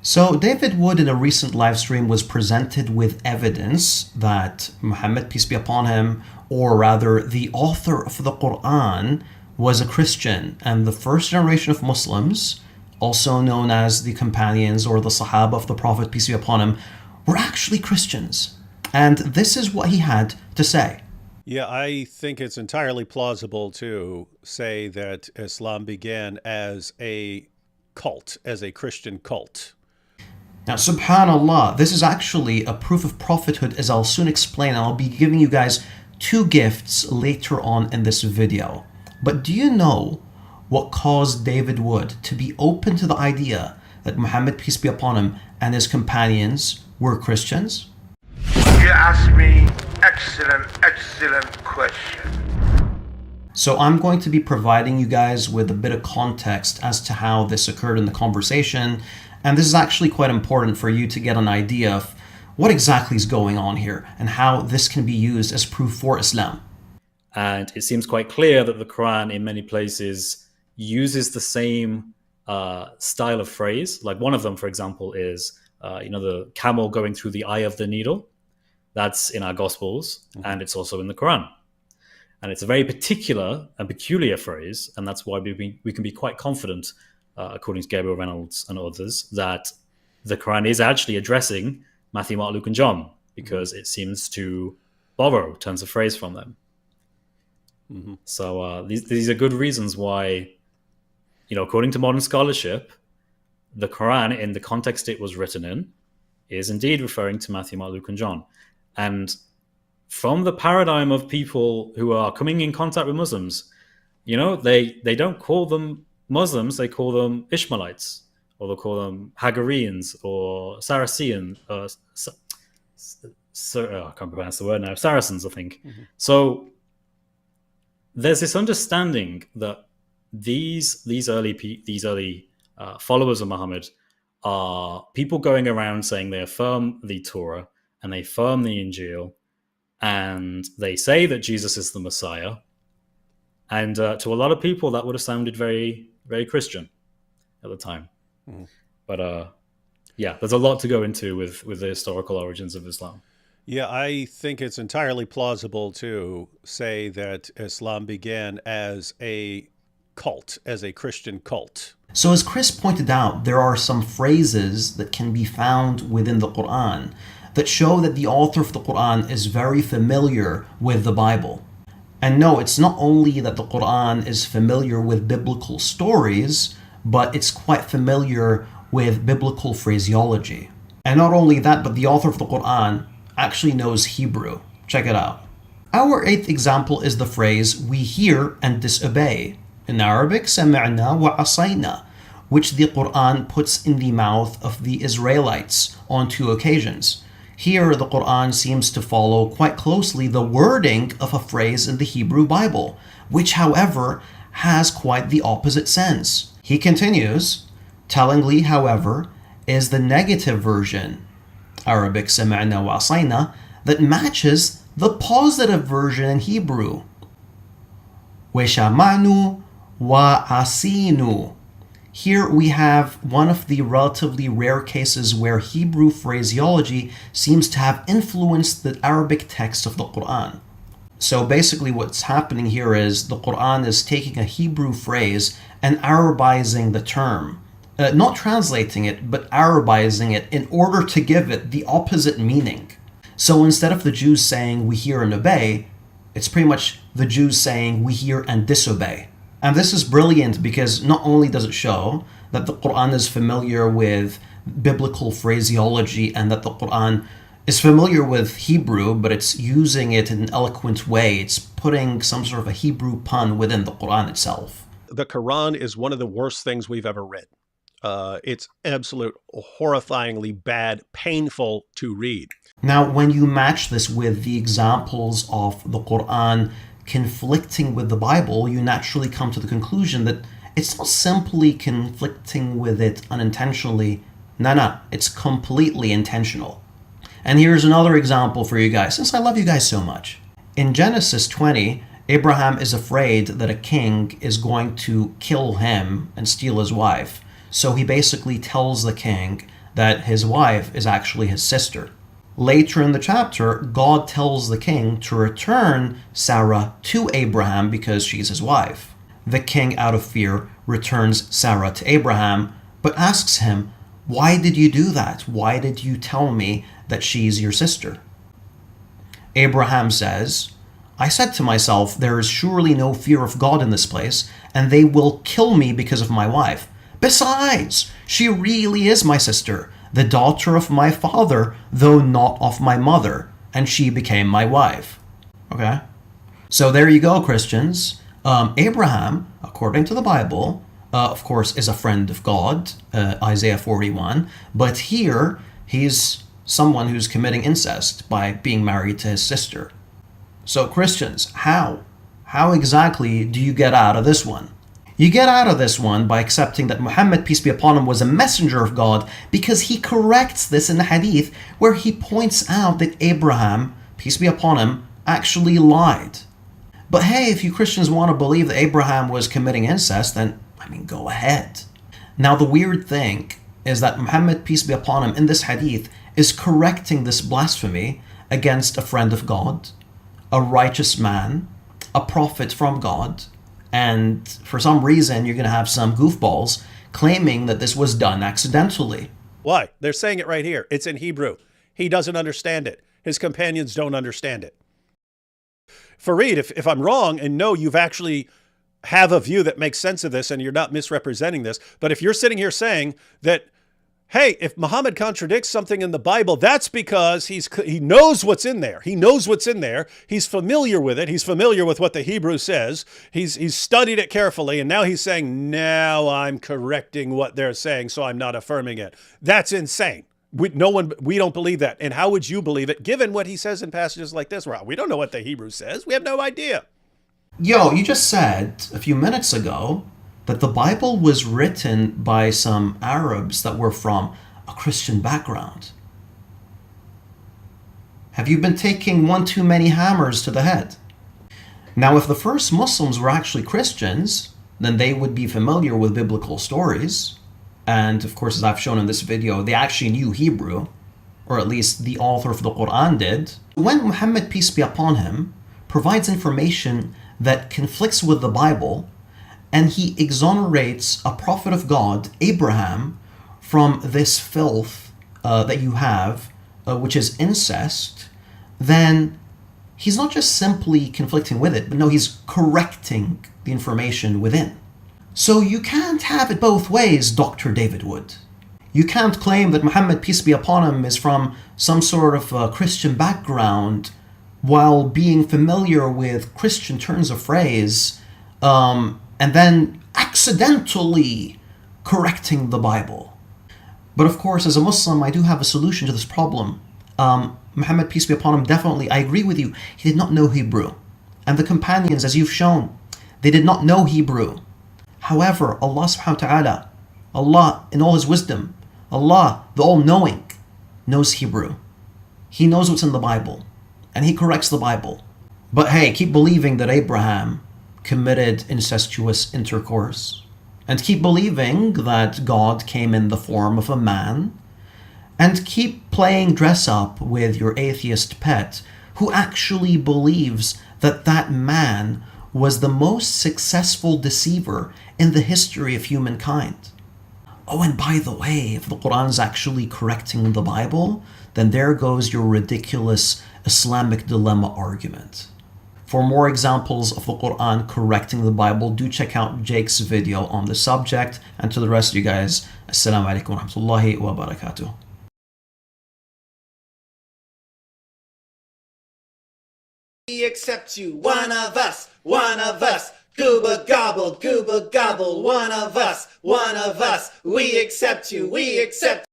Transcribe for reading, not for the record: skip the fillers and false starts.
So David Wood in a recent live stream was presented with evidence that Muhammad, peace be upon him, or rather the author of the Quran, was a Christian, and the first generation of Muslims, also known as the companions or the Sahaba of the Prophet, peace be upon him, were actually Christians. And this is what he had to say. Yeah, I think it's entirely plausible to say that Islam began as a cult, as a Christian cult. Now, subhanAllah, this is actually a proof of prophethood, as I'll soon explain, and I'll be giving you guys two gifts later on in this video. But do you know what caused David Wood to be open to the idea that Muhammad, peace be upon him, and his companions were Christians? You asked me excellent question. So I'm going to be providing you guys with a bit of context as to how this occurred in the conversation. And this is actually quite important for you to get an idea of what exactly is going on here and how this can be used as proof for Islam. And it seems quite clear that the Quran in many places uses the same style of phrase. Like one of them, for example, is the camel going through the eye of the needle. That's in our Gospels, and it's also in the Quran. And it's a very particular and peculiar phrase, and that's why we can be quite confident, according to Gabriel Reynolds and others, that the Quran is actually addressing Matthew, Mark, Luke, and John, because it seems to borrow turns of phrase from them. Mm-hmm. So these are good reasons why, according to modern scholarship, the Quran, in the context it was written in, is indeed referring to Matthew, Mark, Luke, and John. And from the paradigm of people who are coming in contact with Muslims, they don't call them Muslims, they call them Ishmaelites, or they'll call them Hagareans, or Saracen, I can't pronounce the word now, Saracens, I think. Mm-hmm. So there's this understanding that these early followers of Muhammad are people going around saying they affirm the Torah and they affirm the Injil, and they say that Jesus is the Messiah. And to a lot of people, that would have sounded very, very Christian at the time. Mm. But there's a lot to go into with the historical origins of Islam. Yeah, I think it's entirely plausible to say that Islam began as a cult, as a Christian cult. So as Chris pointed out, there are some phrases that can be found within the Quran that show that the author of the Quran is very familiar with the Bible. And no, it's not only that the Quran is familiar with biblical stories, but it's quite familiar with biblical phraseology. And not only that, but the author of the Quran actually knows Hebrew. Check it out. Our eighth example is the phrase, we hear and disobey. In Arabic, سَمِعْنَا وَعَصَيْنَا, which the Quran puts in the mouth of the Israelites on two occasions. Here, the Quran seems to follow quite closely the wording of a phrase in the Hebrew Bible, which, however, has quite the opposite sense. He continues, tellingly, however, is the negative version, Arabic سَمِعْنَا وَعَصَيْنَا, that matches the positive version in Hebrew. وَشَمَعْنُ وَعَصِينُ. Here we have one of the relatively rare cases where Hebrew phraseology seems to have influenced the Arabic text of the Quran. So basically what's happening here is the Quran is taking a Hebrew phrase and Arabizing the term. Not translating it, but Arabizing it in order to give it the opposite meaning. So instead of the Jews saying, we hear and obey, it's pretty much the Jews saying, we hear and disobey. And this is brilliant because not only does it show that the Quran is familiar with biblical phraseology and that the Quran is familiar with Hebrew, but it's using it in an eloquent way. It's putting some sort of a Hebrew pun within the Quran itself. The Quran is one of the worst things we've ever read. It's absolute horrifyingly bad, painful to read. Now, when you match this with the examples of the Quran conflicting with the Bible, you naturally come to the conclusion that it's not simply conflicting with it unintentionally. No, it's completely intentional. And here's another example for you guys, since I love you guys so much. In Genesis 20, Abraham is afraid that a king is going to kill him and steal his wife. So he basically tells the king that his wife is actually his sister. Later in the chapter, God tells the king to return Sarah to Abraham because she's his wife. The king, out of fear, returns Sarah to Abraham, but asks him, "Why did you do that? Why did you tell me that she's your sister?" Abraham says, "I said to myself, there is surely no fear of God in this place, and they will kill me because of my wife. Besides, she really is my sister, the daughter of my father, though not of my mother, and she became my wife." Okay? So there you go, Christians. Abraham, according to the Bible, of course, is a friend of God, Isaiah 41, but here he's someone who's committing incest by being married to his sister. So Christians, how exactly do you get out of this one? You get out of this one by accepting that Muhammad, peace be upon him, was a messenger of God, because he corrects this in the hadith where he points out that Abraham, peace be upon him, actually lied. But hey, if you Christians want to believe that Abraham was committing incest, then, go ahead. Now, the weird thing is that Muhammad, peace be upon him, in this hadith is correcting this blasphemy against a friend of God, a righteous man, a prophet from God, and for some reason you're going to have some goofballs claiming that this was done accidentally. Why? They're saying it right here. It's in Hebrew. He doesn't understand it. His companions don't understand it. Fareed, if I'm wrong, and no, you've actually have a view that makes sense of this and you're not misrepresenting this, but if you're sitting here saying that, hey, if Muhammad contradicts something in the Bible, that's because he knows what's in there. He knows what's in there. He's familiar with it. He's familiar with what the Hebrew says. He's studied it carefully, and now he's saying, now I'm correcting what they're saying, so I'm not affirming it. That's insane. We don't believe that. And how would you believe it, given what he says in passages like this? Well, we don't know what the Hebrew says. We have no idea. Yo, you just said a few minutes ago that the Bible was written by some Arabs that were from a Christian background. Have you been taking one too many hammers to the head? Now, if the first Muslims were actually Christians, then they would be familiar with biblical stories. And of course, as I've shown in this video, they actually knew Hebrew, or at least the author of the Quran did. When Muhammad, peace be upon him, provides information that conflicts with the Bible, and he exonerates a prophet of God, Abraham, from this filth that you have, which is incest, then he's not just simply conflicting with it, but no, he's correcting the information within. So you can't have it both ways, Dr. David Wood. You can't claim that Muhammad, peace be upon him, is from some sort of Christian background while being familiar with Christian turns of phrase, and then accidentally correcting the Bible. But of course, as a Muslim, I do have a solution to this problem. Muhammad, peace be upon him, definitely, I agree with you, he did not know Hebrew. And the companions, as you've shown, they did not know Hebrew. However, Allah subhanahu wa ta'ala, Allah in all his wisdom, Allah, the all-knowing, knows Hebrew. He knows what's in the Bible, and he corrects the Bible. But hey, keep believing that Abraham committed incestuous intercourse, and keep believing that God came in the form of a man, and keep playing dress up with your atheist pet who actually believes that that man was the most successful deceiver in the history of humankind. Oh, and by the way, if the Quran is actually correcting the Bible, then there goes your ridiculous Islamic dilemma argument. For more examples of the Quran correcting the Bible, do check out Jake's video on the subject. And to the rest of you guys, Assalamu alaikum wa rahmatullahi wa barakatuh. We accept you, one of us, gooba gobble, one of us, we accept you, we accept